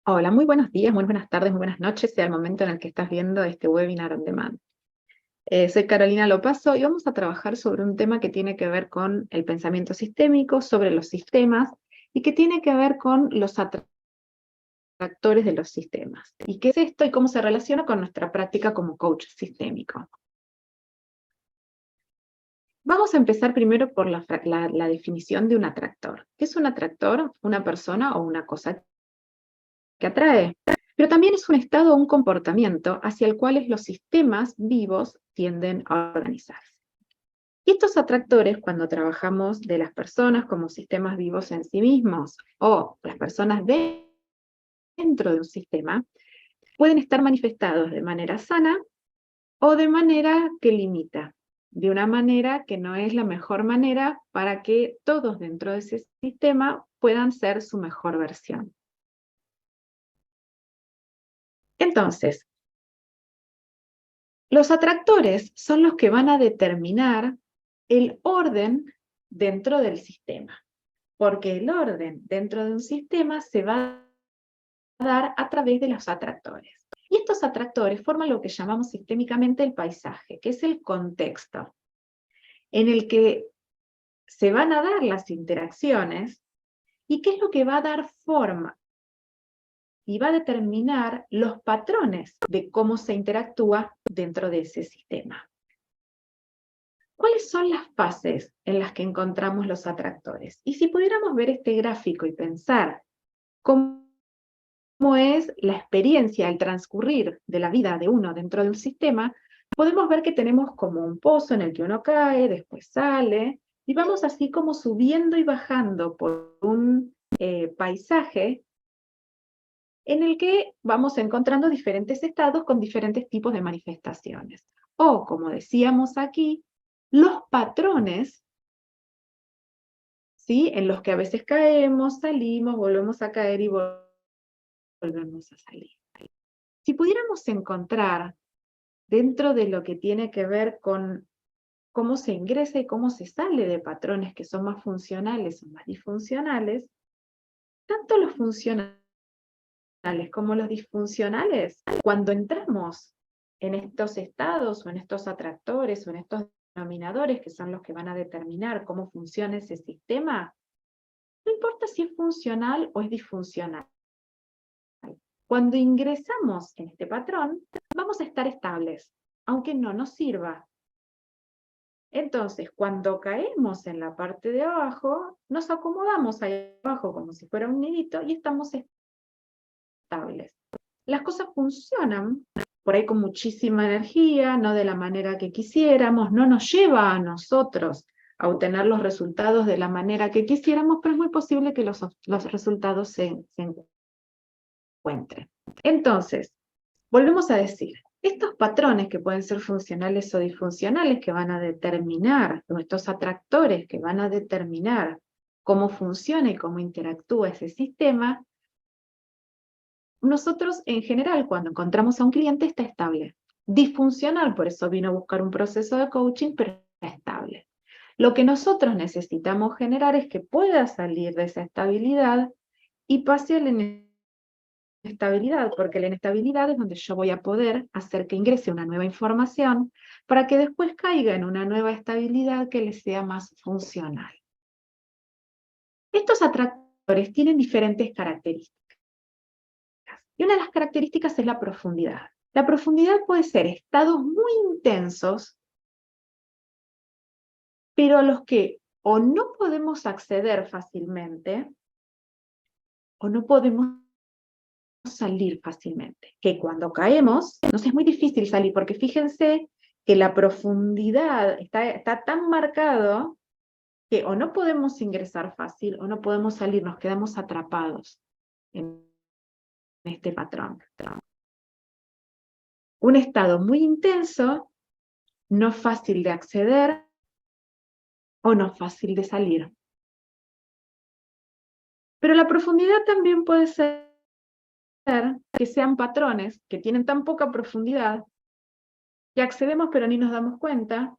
Hola, muy buenos días, muy buenas tardes, muy buenas noches, sea el momento en el que estás viendo este webinar on demand. Soy Carolina Lopazo y vamos a trabajar sobre un tema que tiene que ver con el pensamiento sistémico, sobre los sistemas y que tiene que ver con los atractores de los sistemas. ¿Y qué es esto y cómo se relaciona con nuestra práctica como coach sistémico? Vamos a empezar primero por la definición de un atractor. ¿Qué es un atractor? Una persona o una cosa que atrae, pero también es un estado o un comportamiento hacia el cual los sistemas vivos tienden a organizarse. Y estos atractores, cuando trabajamos de las personas como sistemas vivos en sí mismos o las personas dentro de un sistema, pueden estar manifestados de manera sana o de manera que limita, de una manera que no es la mejor manera para que todos dentro de ese sistema puedan ser su mejor versión. Entonces, los atractores son los que van a determinar el orden dentro del sistema, porque el orden dentro de un sistema se va a dar a través de los atractores. Y estos atractores forman lo que llamamos sistémicamente el paisaje, que es el contexto en el que se van a dar las interacciones y qué es lo que va a dar forma y va a determinar los patrones de cómo se interactúa dentro de ese sistema. ¿Cuáles son las fases en las que encontramos los atractores? Y si pudiéramos ver este gráfico y pensar cómo es la experiencia, el transcurrir de la vida de uno dentro de un sistema, podemos ver que tenemos como un pozo en el que uno cae, después sale, y vamos así como subiendo y bajando por un paisaje en el que vamos encontrando diferentes estados con diferentes tipos de manifestaciones. O, como decíamos aquí, los patrones, ¿sí?, en los que a veces caemos, salimos, volvemos a caer y volvemos a salir. Si pudiéramos encontrar dentro de lo que tiene que ver con cómo se ingresa y cómo se sale de patrones que son más funcionales o más disfuncionales, tanto los funcionales como los disfuncionales, cuando entramos en estos estados o en estos atractores o en estos denominadores que son los que van a determinar cómo funciona ese sistema, no importa si es funcional o es disfuncional. Cuando ingresamos en este patrón, vamos a estar estables, aunque no nos sirva. Entonces, cuando caemos en la parte de abajo, nos acomodamos ahí abajo como si fuera un nidito y estamos estables. Las cosas funcionan por ahí con muchísima energía, no de la manera que quisiéramos, no nos lleva a nosotros a obtener los resultados de la manera que quisiéramos, pero es muy posible que los resultados se encuentren. Entonces, volvemos a decir, estos patrones que pueden ser funcionales o disfuncionales que van a determinar, nuestros atractores que van a determinar cómo funciona y cómo interactúa ese sistema, nosotros en general cuando encontramos a un cliente está estable. Disfuncional, por eso vino a buscar un proceso de coaching, pero está estable. Lo que nosotros necesitamos generar es que pueda salir de esa estabilidad y pase a la inestabilidad, porque la inestabilidad es donde yo voy a poder hacer que ingrese una nueva información para que después caiga en una nueva estabilidad que le sea más funcional. Estos atractores tienen diferentes características. Y una de las características es la profundidad. La profundidad puede ser estados muy intensos, pero a los que o no podemos acceder fácilmente o no podemos salir fácilmente. Que cuando caemos, nos es muy difícil salir, porque fíjense que la profundidad está tan marcado que o no podemos ingresar fácil o no podemos salir, nos quedamos atrapados en este patrón. Un estado muy intenso, no fácil de acceder o no fácil de salir. Pero la profundidad también puede ser que sean patrones que tienen tan poca profundidad que accedemos pero ni nos damos cuenta,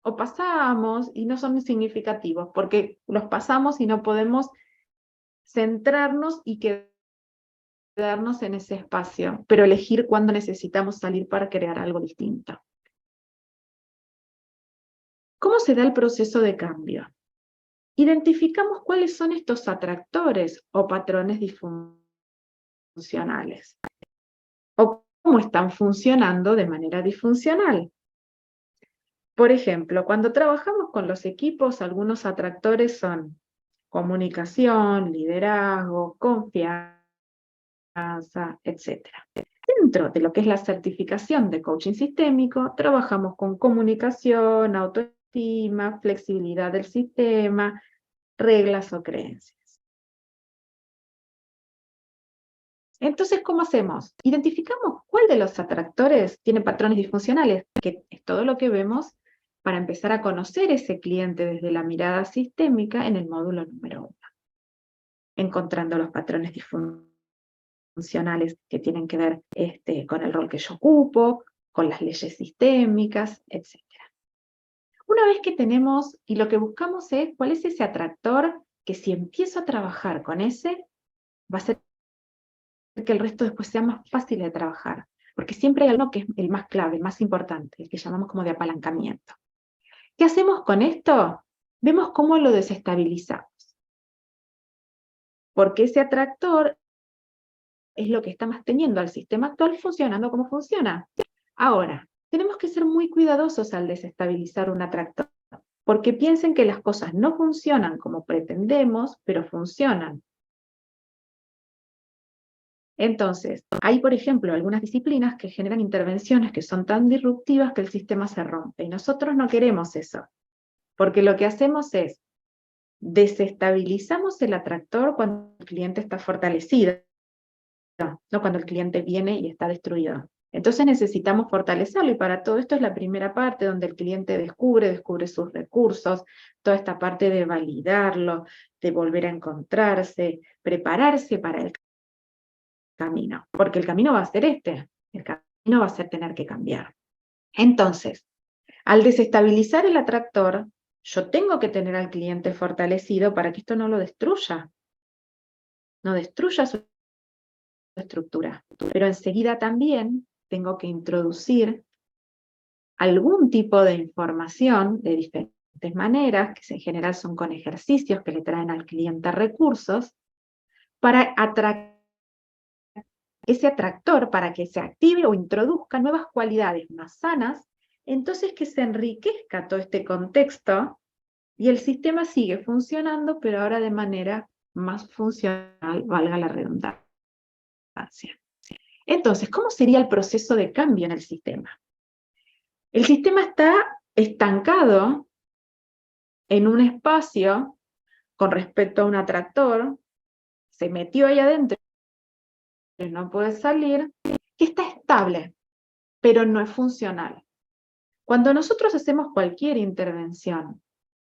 o pasamos y no son significativos, porque los pasamos y no podemos centrarnos y quedarnos en ese espacio, pero elegir cuándo necesitamos salir para crear algo distinto. ¿Cómo se da el proceso de cambio? Identificamos cuáles son estos atractores o patrones disfuncionales, o cómo están funcionando de manera disfuncional. Por ejemplo, cuando trabajamos con los equipos, algunos atractores son comunicación, liderazgo, confianza, etc. Dentro de lo que es la certificación de coaching sistémico, trabajamos con comunicación, autoestima, flexibilidad del sistema, reglas o creencias. Entonces, ¿cómo hacemos? Identificamos cuál de los atractores tiene patrones disfuncionales, que es todo lo que vemos para empezar a conocer ese cliente desde la mirada sistémica en el módulo número 1, encontrando los patrones disfuncionales que tienen que ver con el rol que yo ocupo, con las leyes sistémicas, etc. Una vez que tenemos, y lo que buscamos es cuál es ese atractor que si empiezo a trabajar con ese, va a ser que el resto después sea más fácil de trabajar, porque siempre hay algo que es el más clave, el más importante, el que llamamos como de apalancamiento. ¿Qué hacemos con esto? Vemos cómo lo desestabilizamos, porque ese atractor es lo que está manteniendo al sistema actual funcionando como funciona. Ahora, tenemos que ser muy cuidadosos al desestabilizar un atractor, porque piensen que las cosas no funcionan como pretendemos, pero funcionan. Entonces, hay, por ejemplo, algunas disciplinas que generan intervenciones que son tan disruptivas que el sistema se rompe, y nosotros no queremos eso, porque lo que hacemos es desestabilizamos el atractor cuando el cliente está fortalecido, no cuando el cliente viene y está destruido. Entonces necesitamos fortalecerlo, y para todo esto es la primera parte donde el cliente descubre sus recursos, toda esta parte de validarlo, de volver a encontrarse, prepararse para el camino, porque el camino va a ser el camino va a ser tener que cambiar. Entonces, al desestabilizar el atractor, yo tengo que tener al cliente fortalecido para que esto no lo destruya, no destruya su estructura, pero enseguida también tengo que introducir algún tipo de información de diferentes maneras, que en general son con ejercicios que le traen al cliente recursos, para atraer ese atractor, para que se active o introduzca nuevas cualidades más sanas, entonces que se enriquezca todo este contexto y el sistema sigue funcionando, pero ahora de manera más funcional, valga la redundancia. Entonces, ¿cómo sería el proceso de cambio en el sistema? El sistema está estancado en un espacio con respecto a un atractor, se metió ahí adentro y no puede salir, que está estable, pero no es funcional. Cuando nosotros hacemos cualquier intervención,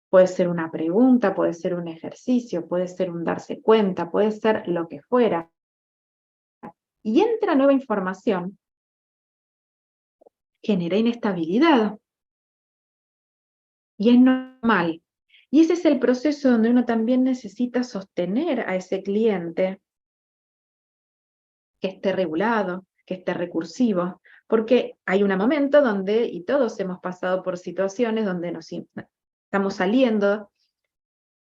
puede ser una pregunta, puede ser un ejercicio, puede ser un darse cuenta, puede ser lo que fuera, y entra nueva información, genera inestabilidad. Y es normal. Y ese es el proceso donde uno también necesita sostener a ese cliente, que esté regulado, que esté recursivo, porque hay un momento donde, y todos hemos pasado por situaciones donde estamos saliendo,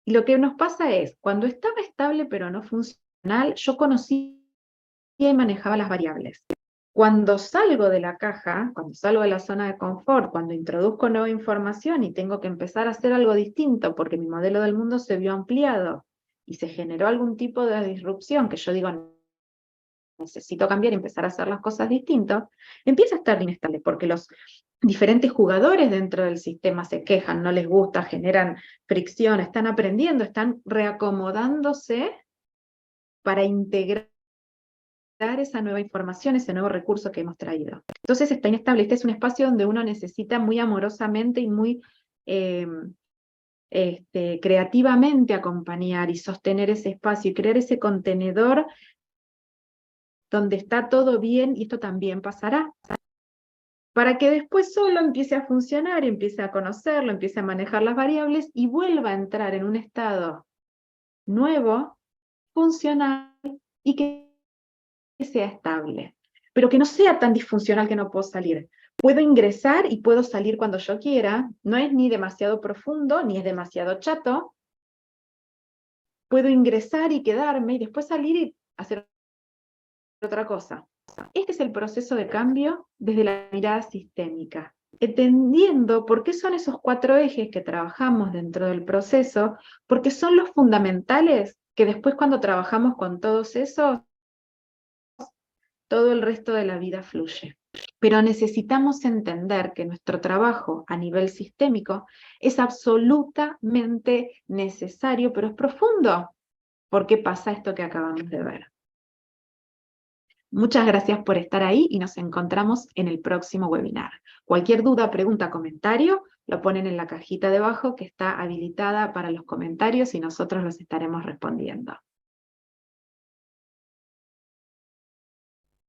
y lo que nos pasa es, cuando estaba estable pero no funcional, yo conocía y manejaba las variables. Cuando salgo de la caja, cuando salgo de la zona de confort, cuando introduzco nueva información y tengo que empezar a hacer algo distinto porque mi modelo del mundo se vio ampliado y se generó algún tipo de disrupción que yo digo, necesito cambiar y empezar a hacer las cosas distintas, empieza a estar inestable porque los diferentes jugadores dentro del sistema se quejan, no les gusta, generan fricción, están aprendiendo, están reacomodándose para integrar esa nueva información, ese nuevo recurso que hemos traído. Entonces está inestable. Este es un espacio donde uno necesita muy amorosamente y muy creativamente acompañar y sostener ese espacio y crear ese contenedor donde está todo bien, y esto también pasará, para que después solo empiece a funcionar, empiece a conocerlo, empiece a manejar las variables y vuelva a entrar en un estado nuevo, funcional, y que sea estable, pero que no sea tan disfuncional que no puedo salir. Puedo ingresar y puedo salir cuando yo quiera, no es ni demasiado profundo, ni es demasiado chato. Puedo ingresar y quedarme y después salir y hacer otra cosa. Este es el proceso de cambio desde la mirada sistémica, entendiendo por qué son esos 4 ejes que trabajamos dentro del proceso, porque son los fundamentales que después cuando trabajamos con todos esos, todo el resto de la vida fluye. Pero necesitamos entender que nuestro trabajo a nivel sistémico es absolutamente necesario, pero es profundo, porque pasa esto que acabamos de ver. Muchas gracias por estar ahí y nos encontramos en el próximo webinar. Cualquier duda, pregunta, comentario, lo ponen en la cajita debajo que está habilitada para los comentarios y nosotros los estaremos respondiendo.